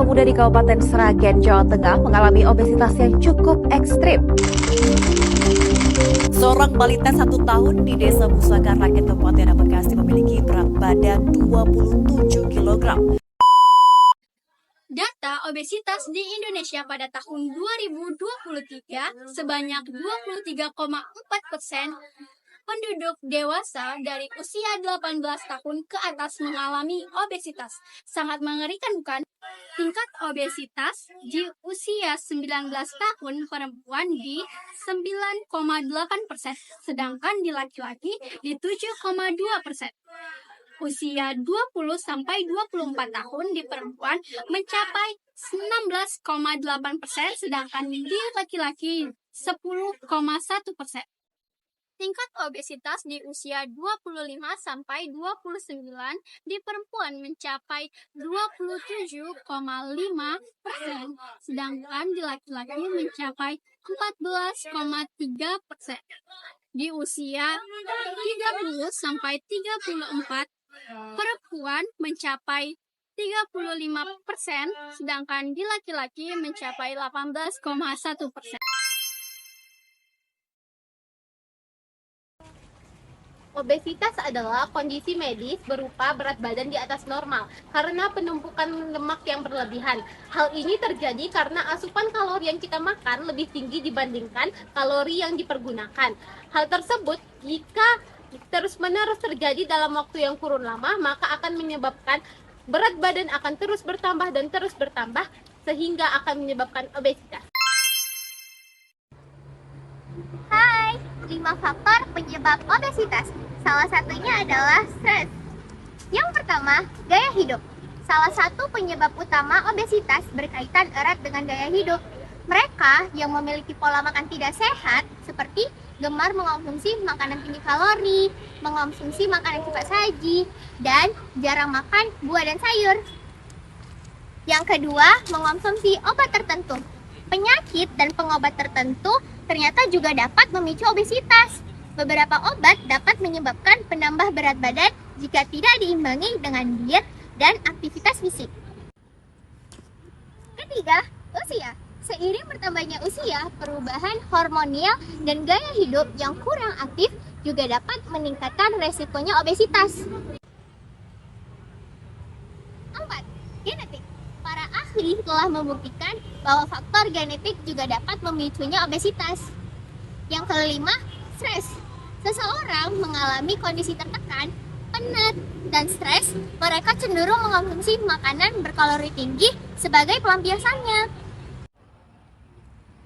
pemuda di Kabupaten Sragen, Jawa Tengah mengalami obesitas yang cukup ekstrim. Seorang balita 1 tahun di Desa Busakan Rakyat Kabupaten Bekasi memiliki berat badan 27 kg. Data obesitas di Indonesia pada tahun 2023 sebanyak 23,4% penduduk dewasa dari usia 18 tahun ke atas mengalami obesitas. Sangat mengerikan, bukan? Tingkat obesitas di usia 19 tahun perempuan di 9,8%, sedangkan di laki-laki di 7,2%. Usia 20-24 tahun di perempuan mencapai 19,8%, sedangkan di laki-laki 10,1%. Tingkat obesitas di usia 25-29 di perempuan mencapai 27,5%, sedangkan di laki-laki mencapai 14,3%. Di usia 30-34 perempuan mencapai 35%, sedangkan di laki-laki mencapai 18,1%. Obesitas adalah kondisi medis berupa berat badan di atas normal karena penumpukan lemak yang berlebihan. Hal ini terjadi karena asupan kalori yang kita makan lebih tinggi dibandingkan kalori yang dipergunakan. Hal tersebut jika terus-menerus terjadi dalam waktu yang kurun lama, maka akan menyebabkan berat badan akan terus bertambah dan terus bertambah sehingga akan menyebabkan obesitas. 5 faktor penyebab obesitas. Salah satunya adalah stres. Yang pertama, gaya hidup. Salah satu penyebab utama obesitas berkaitan erat dengan gaya hidup. Mereka yang memiliki pola makan tidak sehat, seperti gemar mengonsumsi makanan tinggi kalori, mengonsumsi makanan cepat saji, dan jarang makan buah dan sayur. Yang kedua, mengonsumsi obat tertentu. Penyakit dan pengobat tertentu ternyata juga dapat memicu obesitas. Beberapa obat dapat menyebabkan penambah berat badan jika tidak diimbangi dengan diet dan aktivitas fisik. Ketiga, usia. Seiring bertambahnya usia, perubahan hormonal dan gaya hidup yang kurang aktif juga dapat meningkatkan resikonya obesitas. 4. Genetik. Para ahli telah membuktikan bahwa faktor genetik juga dapat memicunya obesitas. Yang kelima, stres. Seseorang mengalami kondisi tertekan, penat, dan stres, mereka cenderung mengonsumsi makanan berkalori tinggi sebagai pelampiasannya.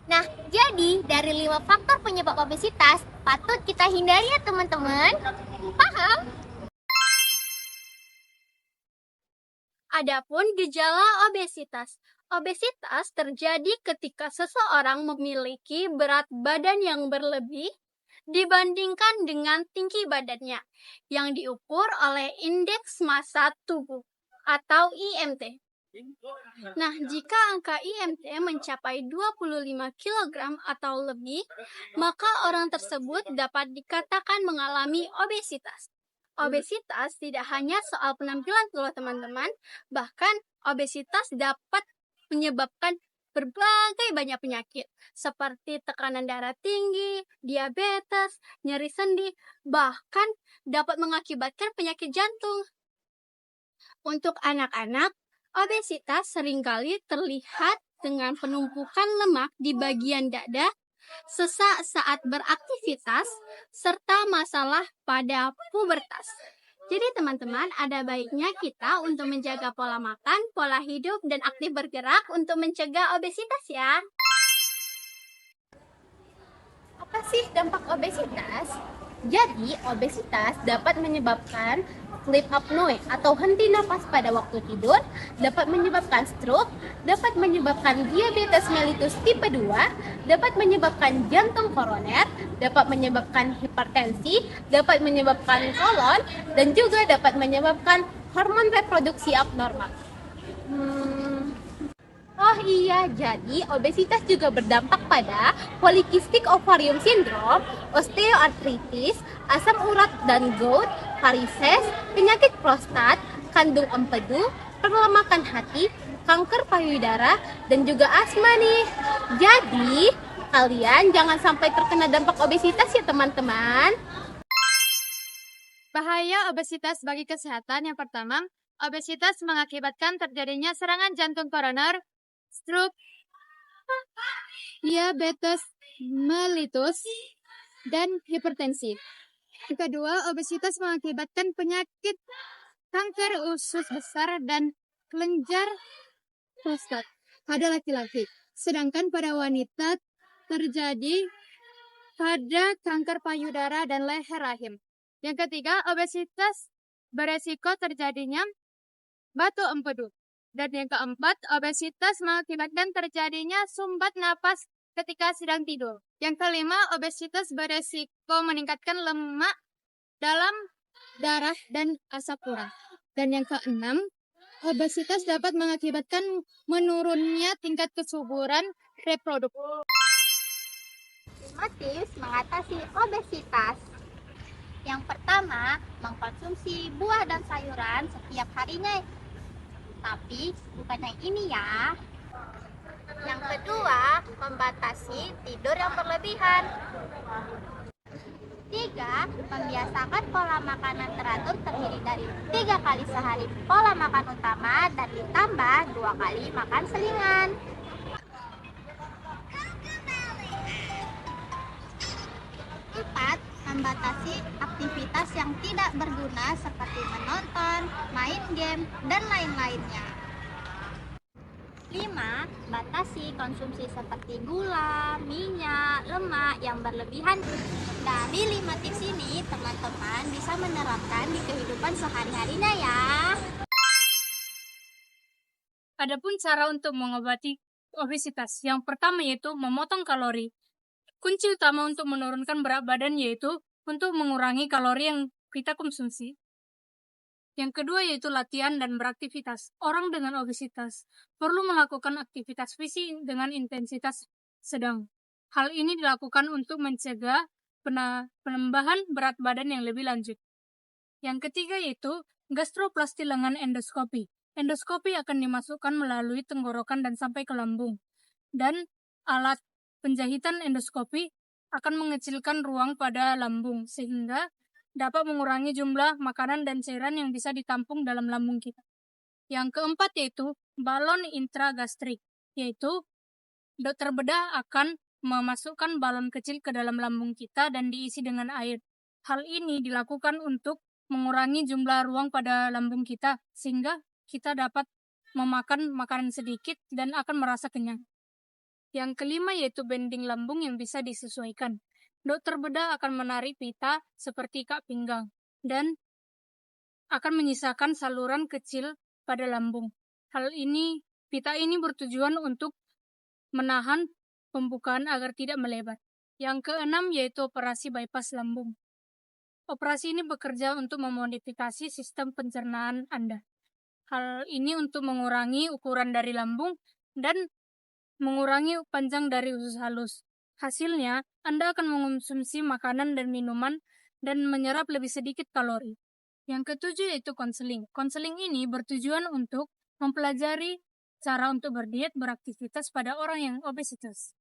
Nah, jadi dari 5 faktor penyebab obesitas patut kita hindari ya teman-teman. Paham? Adapun gejala obesitas. Obesitas terjadi ketika seseorang memiliki berat badan yang berlebih dibandingkan dengan tinggi badannya yang diukur oleh indeks massa tubuh atau IMT. Nah, jika angka IMT mencapai 25 kg atau lebih, maka orang tersebut dapat dikatakan mengalami obesitas. Obesitas tidak hanya soal penampilan loh teman-teman, bahkan obesitas dapat menyebabkan berbagai banyak penyakit seperti tekanan darah tinggi, diabetes, nyeri sendi, bahkan dapat mengakibatkan penyakit jantung. Untuk anak-anak, obesitas seringkali terlihat dengan penumpukan lemak di bagian dada, sesak saat beraktivitas, serta masalah pada pubertas. Jadi teman-teman, ada baiknya kita untuk menjaga pola makan, pola hidup, dan aktif bergerak untuk mencegah obesitas ya. Apa sih dampak obesitas? Jadi, obesitas dapat menyebabkan sleep apnea atau henti nafas pada waktu tidur, dapat menyebabkan stroke, dapat menyebabkan diabetes mellitus tipe 2, dapat menyebabkan jantung koroner, dapat menyebabkan hipertensi, dapat menyebabkan kolon, dan juga dapat menyebabkan hormon reproduksi abnormal. Oh iya, jadi obesitas juga berdampak pada polikistik ovarium syndrome, osteoartritis, asam urat dan gout, varises, penyakit prostat, kandung empedu, perlemakan hati, kanker payudara, dan juga asma nih. Jadi, kalian jangan sampai terkena dampak obesitas ya teman-teman. Bahaya obesitas bagi kesehatan yang pertama, obesitas mengakibatkan terjadinya serangan jantung koroner, stroke, diabetes mellitus, dan hipertensi. Yang kedua, obesitas mengakibatkan penyakit kanker usus besar dan kelenjar prostat pada laki-laki. Sedangkan pada wanita terjadi pada kanker payudara dan leher rahim. Yang ketiga, obesitas beresiko terjadinya batu empedu. Dan yang keempat, obesitas mengakibatkan terjadinya sumbat napas ketika sedang tidur. Yang kelima, obesitas beresiko meningkatkan lemak dalam darah dan asap urat. Dan yang keenam, obesitas dapat mengakibatkan menurunnya tingkat kesuburan reproduktif. 5 tips mengatasi obesitas. Yang pertama, mengkonsumsi buah dan sayuran setiap harinya. Tapi bukan yang ini ya. Yang kedua, membatasi tidur yang berlebihan. 3. Membiasakan pola makanan teratur terdiri dari 3 kali sehari pola makan utama dan ditambah 2 kali makan selingan. 4. Membatasi aktivitas yang tidak berguna seperti menonton, main game, dan lain-lainnya. 5. Batasi konsumsi seperti gula, minyak, lemak yang berlebihan. Dari 5 tips ini, teman-teman bisa menerapkan di kehidupan sehari-harinya ya. Adapun cara untuk mengobati obesitas, yang pertama yaitu memotong kalori. Kunci utama untuk menurunkan berat badan yaitu untuk mengurangi kalori yang kita konsumsi. Yang kedua yaitu latihan dan beraktivitas. Orang dengan obesitas perlu melakukan aktivitas fisik dengan intensitas sedang. Hal ini dilakukan untuk mencegah penambahan berat badan yang lebih lanjut. Yang ketiga yaitu gastroplasti lengan endoskopi. Endoskopi akan dimasukkan melalui tenggorokan dan sampai ke lambung. Dan alat penjahitan endoskopi akan mengecilkan ruang pada lambung sehingga dapat mengurangi jumlah makanan dan cairan yang bisa ditampung dalam lambung kita. Yang keempat yaitu balon intragastrik, yaitu dokter bedah akan memasukkan balon kecil ke dalam lambung kita dan diisi dengan air. Hal ini dilakukan untuk mengurangi jumlah ruang pada lambung kita sehingga kita dapat memakan makanan sedikit dan akan merasa kenyang. Yang kelima yaitu bending lambung yang bisa disesuaikan. Dokter bedah akan menarik pita seperti ikat pinggang dan akan menyisakan saluran kecil pada lambung. Pita ini bertujuan untuk menahan pembukaan agar tidak melebar. Yang keenam yaitu operasi bypass lambung. Operasi ini bekerja untuk memodifikasi sistem pencernaan Anda. Hal ini untuk mengurangi ukuran dari lambung dan mengurangi panjang dari usus halus. Hasilnya, Anda akan mengonsumsi makanan dan minuman dan menyerap lebih sedikit kalori. Yang ketujuh yaitu konseling. Konseling ini bertujuan untuk mempelajari cara untuk berdiet beraktivitas pada orang yang obesitas.